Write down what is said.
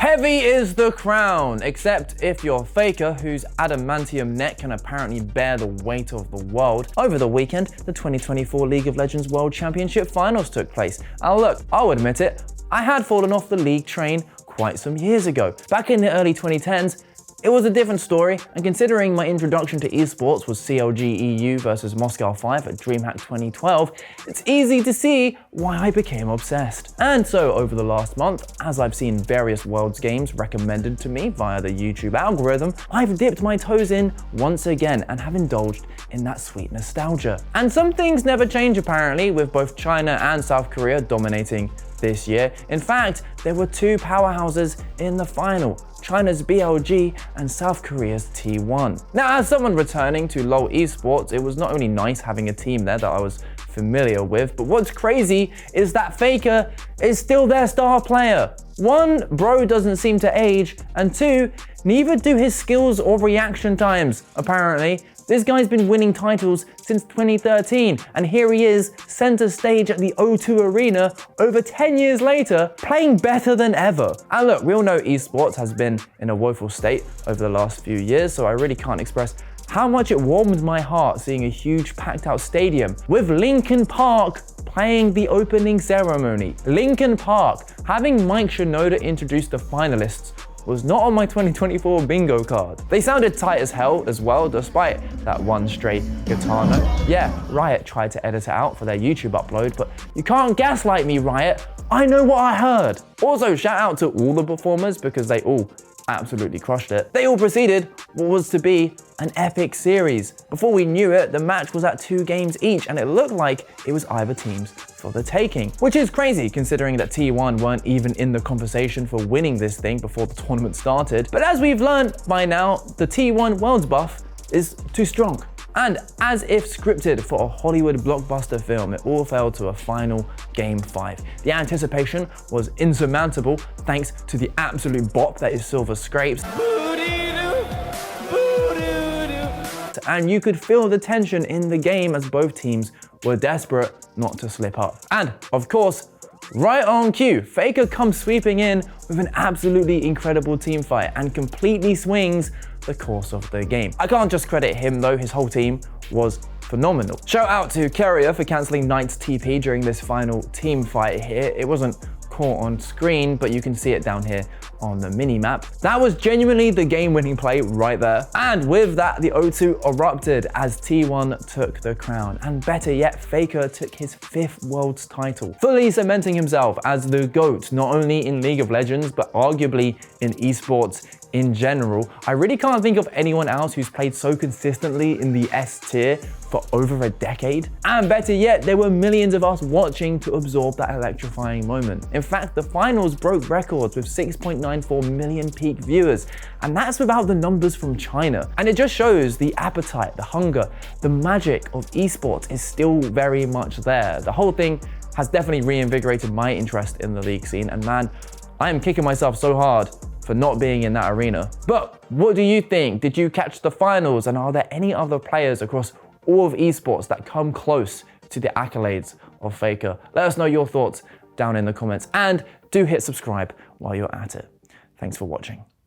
Heavy is the crown, except if you're Faker, whose adamantium neck can apparently bear the weight of the world. Over the weekend, the 2024 League of Legends World Championship Finals took place. Now look, I'll admit it, I had fallen off the league train quite some years ago. Back in the early 2010s, it was a different story, and considering my introduction to esports was CLG EU versus Moscow 5 at DreamHack 2012, it's easy to see why I became obsessed. And so over the last month, as I've seen various Worlds games recommended to me via the YouTube algorithm, I've dipped my toes in once again and have indulged in that sweet nostalgia. And some things never change apparently, with both China and South Korea dominating this year. In fact, there were two powerhouses in the final, China's BLG and South Korea's T1. Now, as someone returning to LoL esports, it was not only nice having a team there that I was familiar with, but what's crazy is that Faker is still their star player. One, bro doesn't seem to age, and two, neither do his skills or reaction times, apparently. This guy's been winning titles since 2013, and here he is, center stage at the O2 Arena over 10 years later, playing better than ever. And look, we all know esports has been in a woeful state over the last few years, so I really can't express how much it warmed my heart seeing a huge packed out stadium with Linkin Park playing the opening ceremony. Linkin Park, having Mike Shinoda introduce the finalists was not on my 2024 bingo card. They sounded tight as hell as well, despite that one straight guitar note. Yeah, Riot tried to edit it out for their YouTube upload, but you can't gaslight me, Riot. I know what I heard. Also, shout out to all the performers because they all absolutely crushed it. They all preceded what was to be an epic series. Before we knew it, the match was at 2 games each, and it looked like it was either team's for the taking. Which is crazy considering that T1 weren't even in the conversation for winning this thing before the tournament started. But as we've learned by now, the T1 Worlds buff is too strong. And as if scripted for a Hollywood blockbuster film, it all fell to a final Game 5. The anticipation was insurmountable thanks to the absolute bop that is Silver Scrapes. And you could feel the tension in the game as both teams were desperate not to slip up. And of course, right on cue, Faker comes sweeping in with an absolutely incredible team fight and completely swings the course of the game. I can't just credit him though, his whole team was phenomenal. Shout out to Carrier for cancelling Knight's TP during this final team fight here. It wasn't caught on screen, but you can see it down here on the mini-map. That was genuinely the game-winning play right there. And with that, the O2 erupted as T1 took the crown. And better yet, Faker took his 5th Worlds title, fully cementing himself as the GOAT, not only in League of Legends, but arguably in esports in general. I really can't think of anyone else who's played so consistently in the S tier for over a decade. And better yet, there were millions of us watching to absorb that electrifying moment. In fact, the finals broke records with 6.94 million peak viewers, and that's without the numbers from China. And it just shows the appetite, the hunger, the magic of esports is still very much there. The whole thing has definitely reinvigorated my interest in the league scene, and man, I am kicking myself so hard for not being in that arena. But what do you think? Did you catch the finals? And are there any other players across all of esports that come close to the accolades of Faker? Let us know your thoughts down in the comments, and do hit subscribe while you're at it. Thanks for watching.